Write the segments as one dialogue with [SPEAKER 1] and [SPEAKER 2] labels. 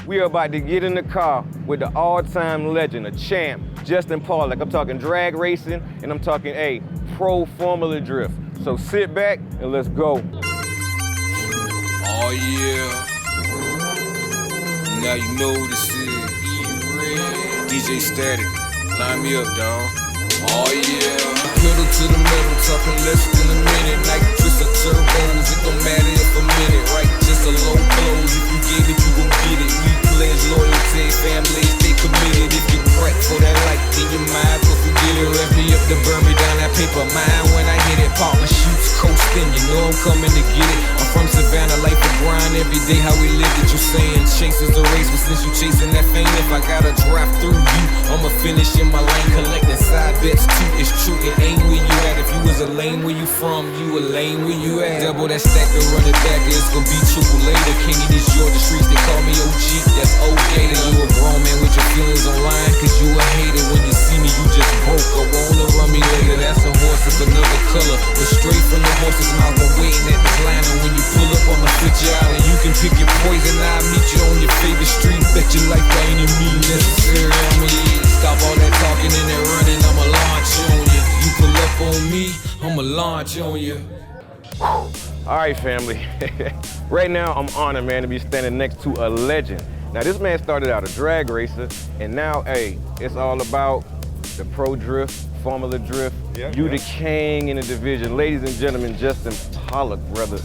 [SPEAKER 1] We are about to get in the car with the all-time legend, a champ, Justin Pawlack. I'm talking drag racing, and I'm talking, pro Formula Drift. So sit back and let's go.
[SPEAKER 2] Oh yeah. Now you know what this is. DJ Static, line me up, dawg. Oh yeah. Pedal to the metal, talking less than a minute. Nitrous or turbos, it don't matter if a minute, right? Just a low close. If you get it, you gon' get it. We pledge loyalty, family, stay committed. If you crack for that light, then your mind go forget it. Wrap me up to burn me down that paper mine. When I hit it, pop my shoots coasting. You know I'm coming to get it. I'm from Savannah, life of grind every day. How we live it, you saying? Chase is a race, but since you chasing that fame, if I gotta drive through you, I'ma finish in my lane, collecting side bets too. It's true, it ain't where you at. If you was a lane where you from, you a lane where you at. Double that stack to run it back, it's gonna be triple later. King of these Georgia streets, they call me OG, that's okay. Then you a grown man with your feelings online, cause you a hater. When you see me, you just broke, or wanna run me later. That's a horse of another color, but straight from the horse's mouth. I'm waiting at this line, and when you pull up, I'ma fit you out, and you can pick your poison. I'll meet you on your favorite street. Bet your life by any means necessary. I'ma stop all that talking and that running. I'ma launch on you. You pull up on me, I'ma launch on you.
[SPEAKER 1] All right, family. Right now, I'm honored, man, to be standing next to a legend. Now, this man started out a drag racer, and now, it's all about the pro drift, Formula Drift. You the king in the division. Ladies and gentlemen, Justin Pawlack, brother.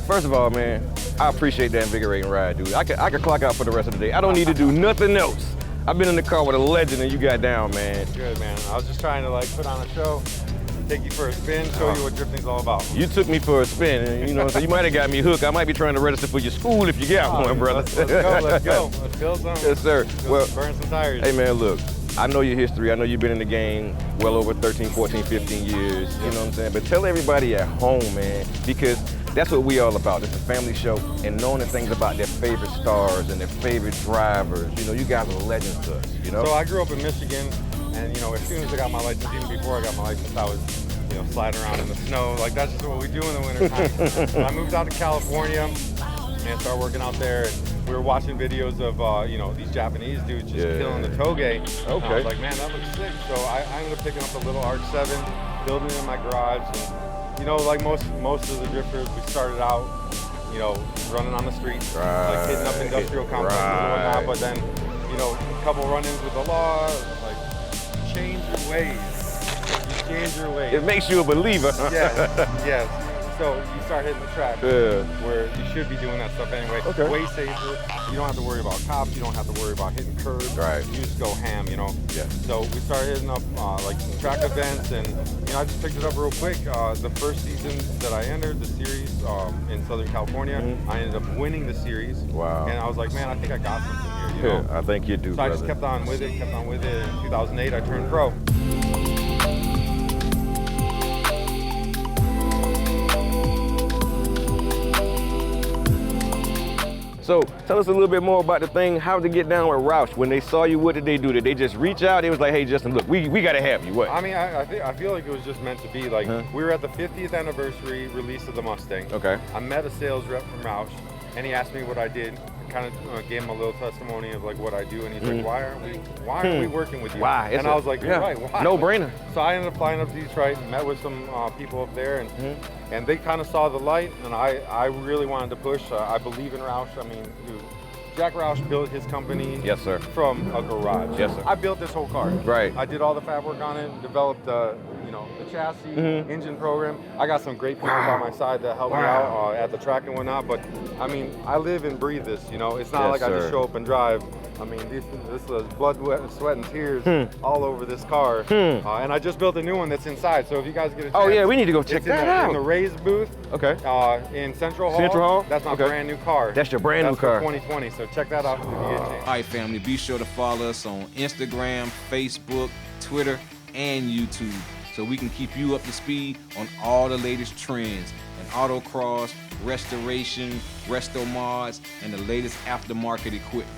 [SPEAKER 1] First of all, man, I appreciate that invigorating ride, dude. I could clock out for the rest of the day. I don't need to do nothing else. I've been in the car with a legend and you got down, man.
[SPEAKER 3] Good, man. I was just trying to put on a show, take you for a spin, show you what drifting's all about.
[SPEAKER 1] You took me for a spin, and you know, so you might have got me hooked. I might be trying to register for your school if you got one, brother.
[SPEAKER 3] Let's go. Let's build something.
[SPEAKER 1] Yes, sir. Well,
[SPEAKER 3] burn some tires.
[SPEAKER 1] Hey, man, look. I know your history. I know you've been in the game well over 13, 14, 15 years. You know what I'm saying? But tell everybody at home, man, because that's what we all about. It's a family show, and knowing the things about their favorite stars and their favorite drivers. You know, you guys are legends to us, you know?
[SPEAKER 3] So I grew up in Michigan, and, you know, as soon as I got my license, even before I got my license, I was, you know, sliding around in the snow. Like, that's just what we do in the wintertime. So I moved out to California and started working out there. And we were watching videos of, you know, these Japanese dudes just killing the toge.
[SPEAKER 1] Okay.
[SPEAKER 3] And I was like, man, that looks sick. So I ended up picking up a little R7, building it in my garage. And, you know, like most of the drifters, we started out, you know, running on the streets, like hitting up industrial complexes and whatnot. But then, you know, a couple run-ins with the law, like, change your ways. You change your ways.
[SPEAKER 1] It makes you a believer.
[SPEAKER 3] Yes. So you start hitting the track where you should be doing that stuff anyway.
[SPEAKER 1] Okay.
[SPEAKER 3] Way safer. You don't have to worry about cops. You don't have to worry about hitting curbs.
[SPEAKER 1] Right.
[SPEAKER 3] You just go ham, you know.
[SPEAKER 1] Yeah.
[SPEAKER 3] So we started hitting up like some track events, and you know I just picked it up real quick. The first season that I entered the series in Southern California, I ended up winning the series.
[SPEAKER 1] Wow.
[SPEAKER 3] And I was like, man, I think I got something here. You know.
[SPEAKER 1] I think you do,
[SPEAKER 3] So
[SPEAKER 1] brother.
[SPEAKER 3] I just kept on with it. In 2008, I turned pro.
[SPEAKER 1] So tell us a little bit more about the thing, how to get down with Roush. When they saw you, what did they do? Did they just reach out? They was like, hey, Justin, look, we got to have you. What?
[SPEAKER 3] I mean, I feel like it was just meant to be. Like, we were at the 50th anniversary release of the Mustang.
[SPEAKER 1] Okay.
[SPEAKER 3] I met a sales rep from Roush, and he asked me what I did. I kind of gave him a little testimony of like what I do, and he's like, why aren't we working with you?
[SPEAKER 1] Why?
[SPEAKER 3] And I was like, you're right, why?
[SPEAKER 1] No brainer.
[SPEAKER 3] So I ended up flying up to Detroit and met with some people up there, and they kind of saw the light, and I really wanted to push. I believe in Roush. I mean, dude, Jack Roush built his company from a garage.
[SPEAKER 1] Yes, sir.
[SPEAKER 3] I built this whole car.
[SPEAKER 1] Right.
[SPEAKER 3] I did all the fab work on it, developed the chassis, engine program. I got some great people by my side that helped me out at the track and whatnot, but I mean, I live and breathe this, you know? It's not like I just show up and drive. I mean, this is blood, sweat, and tears all over this car. And I just built a new one that's inside, so if you guys get a chance.
[SPEAKER 1] Oh yeah, we need to go check that out.
[SPEAKER 3] In the raised booth.
[SPEAKER 1] Okay.
[SPEAKER 3] In Central Hall. That's my brand new car.
[SPEAKER 1] That's your brand new car.
[SPEAKER 3] That's for 2020, so check that out if you get a chance.
[SPEAKER 2] All right, family, be sure to follow us on Instagram, Facebook, Twitter, and YouTube, so we can keep you up to speed on all the latest trends in autocross, restoration, resto mods, and the latest aftermarket equipment.